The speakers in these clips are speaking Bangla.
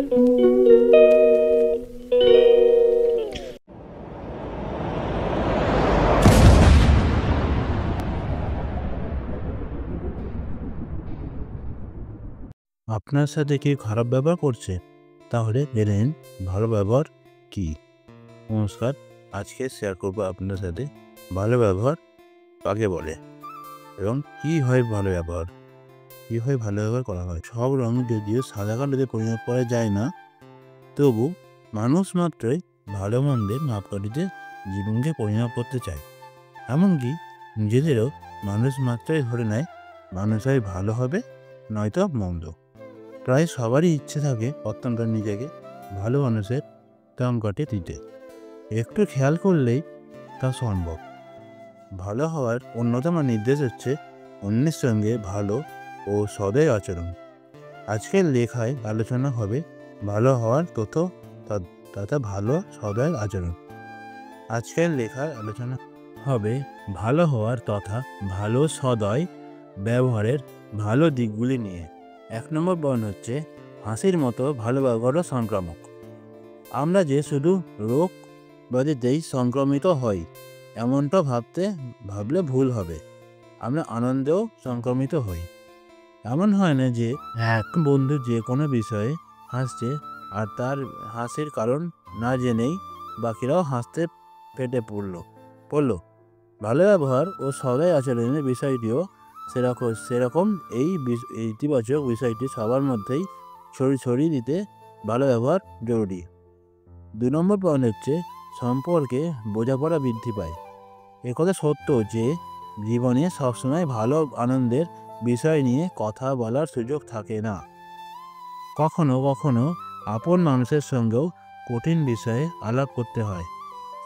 আপনার সাথে কেউ খারাপ ব্যবহার করছে? তাহলে জেনে নিন ভালো ব্যবহার কী। নমস্কার, আজকে শেয়ার করবো আপনার সাথে ভালো ব্যবহার কাকে বলে এবং কী হয় ভালো ব্যবহার, কীভাবে ভালো ব্যবহার করা হয়। সব রঙ যদিও সাদা কালোতে পরিণত করা যায় না, তবু মানুষ মাত্রই ভালো মন্দের মাপকাঠিতে জীবনকে পরিণত করতে চায়। এমনকি নিজেদেরও মানুষ মাত্রই ধরে নেয় মানুষ হয় ভালো হবে নয়তো মন্দ। প্রায় সবারই ইচ্ছে থাকে অত্যন্ত নিজেকে ভালো মানুষের দামকাঠি দিতে। একটু খেয়াল করলেই তা সম্ভব। ভালো হওয়ার অন্যতম নির্দেশ হচ্ছে অন্যের সঙ্গে ভালো ও সদয় আচরণ। আজকের লেখায় আলোচনা হবে ভালো হওয়ার তথা ভালো সদয় আচরণ। আজকের লেখার আলোচনা হবে ভালো হওয়ার তথা ভালো সদয় ব্যবহারের ভালো দিকগুলি নিয়ে। 1 নম্বর পয়েন্ট হচ্ছে হাসির মতো ভালো ব্যবহারও সংক্রামক। আমরা যে শুধু রোগ ব্যাধিতেই সংক্রমিত হই এমনটা ভাবলে ভুল হবে। আমরা আনন্দেও সংক্রমিত হই। এমন হয় না যে এক বন্ধু যে কোনো বিষয়ে হাসছে আর তার হাসির কারণ না জেনেই বাকিরাও হাসতে ফেটে পড়ল। ভালো ব্যবহার ও সদয় আচরণের বিষয়টিও সেরকম। এই ইতিবাচক বিষয়টি সবার মধ্যেই ছড়িয়ে দিতে ভালো ব্যবহার জরুরি। 2 নম্বর পয়েন্ট হচ্ছে সম্পর্কে বোঝাপড়া বৃদ্ধি পায়। একথা সত্য যে জীবনে সবসময় ভালো আনন্দের বিষয় নিয়ে কথা বলার সুযোগ থাকে না। কখনো কখনো আপন মানুষের সঙ্গেও কঠিন বিষয়ে আলাপ করতে হয়।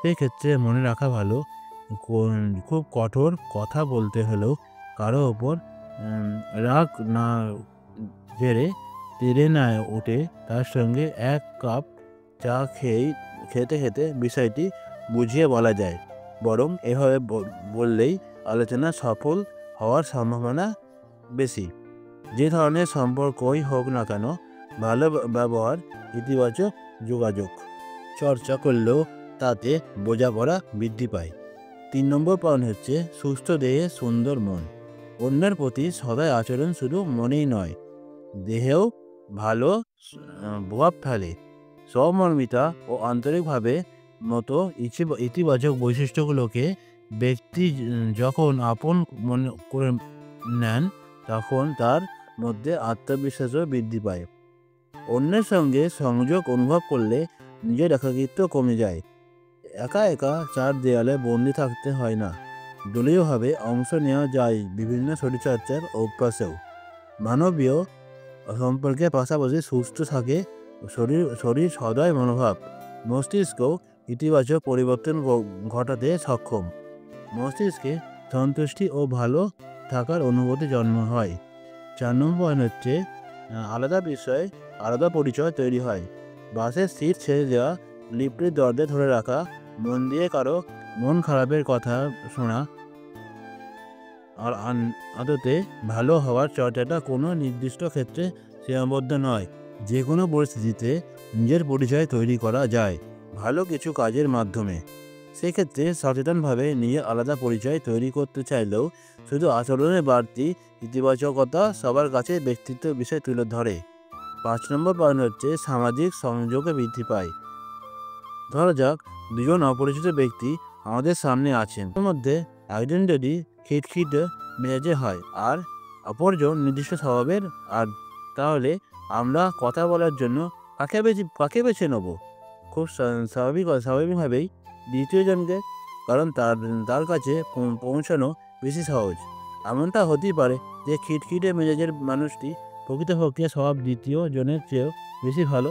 সেক্ষেত্রে মনে রাখা ভালো, খুব কঠোর কথা বলতে হলেও কারো ওপর রাগ না তেড়ে না উঠে তার সঙ্গে 1 কাপ চা খেতে বিষয়টি বুঝিয়ে বলা যায়। বরং এভাবে বললেই আলোচনা সফল হওয়ার সম্ভাবনা বেশি। যে ধরনের সম্পর্কই হোক না কেন, ভালো ব্যবহার ইতিবাচক যোগাযোগ চর্চা করলেও তাতে বোঝাপড়া বৃদ্ধি পায়। 3 নম্বর পয়েন্ট হচ্ছে সুস্থ দেহে সুন্দর মন। অন্যের প্রতি সদয় আচরণ শুধু মনেই নয়, দেহেও ভালো প্রভাব ফেলে। সহমর্মিতা ও আন্তরিকভাবে মতো ইতিবাচক বৈশিষ্ট্যগুলোকে ব্যক্তি যখন আপন মনে করে নেন তখন তার মধ্যে আত্মবিশ্বাসও বৃদ্ধি পায়। অন্যের সঙ্গে সংযোগ অনুভব করলে নিজের একাকিত্ব কমে যায়। একা 4 দেয়ালে বন্দি থাকতে হয় না, দলীয়ভাবে অংশ নেওয়া যায় বিভিন্ন শরীরচর্চার অভ্যাসেও। মানবীয় সম্পর্কের পাশাপাশি সুস্থ থাকে শরীর সদয় মনোভাব মস্তিষ্কও ইতিবাচক পরিবর্তন ঘটাতে সক্ষম। মস্তিষ্কে সন্তুষ্টি ও ভালো থাকার অনুভূতি জন্ম হয়। 4 নম্বর পয়েন্ট হচ্ছে আলাদা বিষয়ে আলাদা পরিচয় তৈরি হয়। বাসের সিট ছেড়ে দেওয়া, লিফটের দরজা ধরে রাখা, মন দিয়ে কারো মন খারাপের কথা শোনা আর আদতে ভালো হওয়ার চর্চাটা কোনো নির্দিষ্ট ক্ষেত্রে সীমাবদ্ধ নয়। যে কোনো পরিস্থিতিতে নিজের পরিচয় তৈরি করা যায় ভালো কিছু কাজের মাধ্যমে। সেক্ষেত্রে সচেতনভাবে নিজের আলাদা পরিচয় তৈরি করতে চাইলেও শুধু আচরণের বাড়তি ইতিবাচকতা সবার কাছে ব্যক্তিত্ব বিষয় তুলে ধরে। 5 নম্বর পয়েন্ট হচ্ছে সামাজিক সংযোগে বৃদ্ধি পায়। ধরা যাক 2 জন অপরিচিত ব্যক্তি আমাদের সামনে আছেন। এর মধ্যে একজন যদি খিটখিটে মেজাজে হয় আর অপরজন নির্দিষ্ট স্বভাবের, আর তাহলে আমরা কথা বলার জন্য কাকে বেছে নেব? খুব স্বাভাবিকভাবেই দ্বিতীয় জনকে, কারণ তার কাছে পৌঁছানো বেশি সহজ। এমনটা হতেই পারে যে খিটখিটে মেজাজের মানুষটি প্রকৃতপক্ষে স্বভাব দ্বিতীয় জনের চেয়েও বেশি ভালো,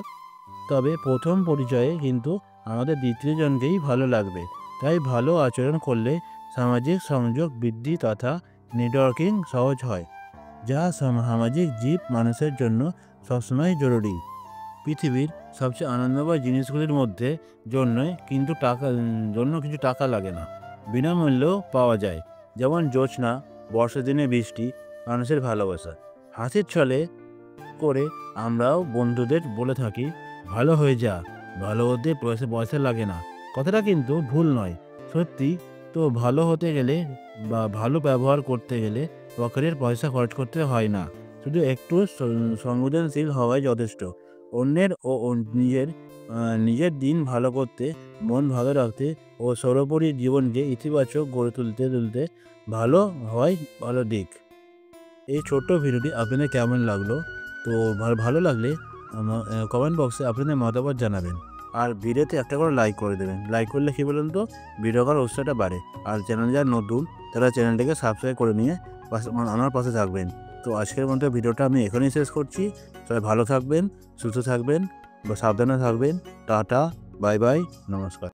তবে প্রথম পরিচয়ে কিন্তু আমাদের দ্বিতীয় জনকেই ভালো লাগবে। তাই ভালো আচরণ করলে সামাজিক সংযোগ বৃদ্ধি তথা নেটওয়ার্কিং সহজ হয়, যা সামাজিক জীব মানুষের জন্য সবসময় জরুরি। পৃথিবীর সবচেয়ে আনন্দময় জিনিসগুলির মধ্যে কিছু টাকা লাগে না, বিনামূল্যেও পাওয়া যায়। যেমন জ্যোৎস্না, বর্ষার দিনে বৃষ্টি, মানুষের ভালোবাসা। হাসির ছলে করে আমরাও বন্ধুদের বলে থাকি, ভালো হয়ে যা, ভালো হতে পয়সা লাগে না। কথাটা কিন্তু ভুল নয়। সত্যি তো, ভালো হতে গেলে বা ভালো ব্যবহার করতে গেলে পকেটের পয়সা খরচ করতে হয় না। শুধু একটু সংবেদনশীল হওয়াই যথেষ্ট। অন্যের ও নিজের দিন ভালো করতে, মন ভালো রাখতে ও সর্বোপরি জীবনকে ইতিবাচক গড়ে তুলতে ভালো হওয়াই ভালো দিক। এই ছোট্ট ভিডিওটি আপনাদের কেমন লাগলো? তো ভালো লাগলে কমেন্ট বক্সে আপনাদের মতামত জানাবেন। আর ভিডিওতে একটা করে লাইক করে দেবেন। লাইক করলে কী বলুন তো, ভিডিও করার উৎসাহটা বাড়ে। আর চ্যানেল যারা নতুন তারা চ্যানেলটাকে সাবস্ক্রাইব করে নিয়ে আমার পাশে থাকবেন। তো আজকের মতো ভিডিওটা আমি এখানেই শেষ করছি। সবাই ভালো থাকবেন, সুস্থ থাকবেন বা সাবধানে থাকবেন। টাটা, বাই বাই, নমস্কার।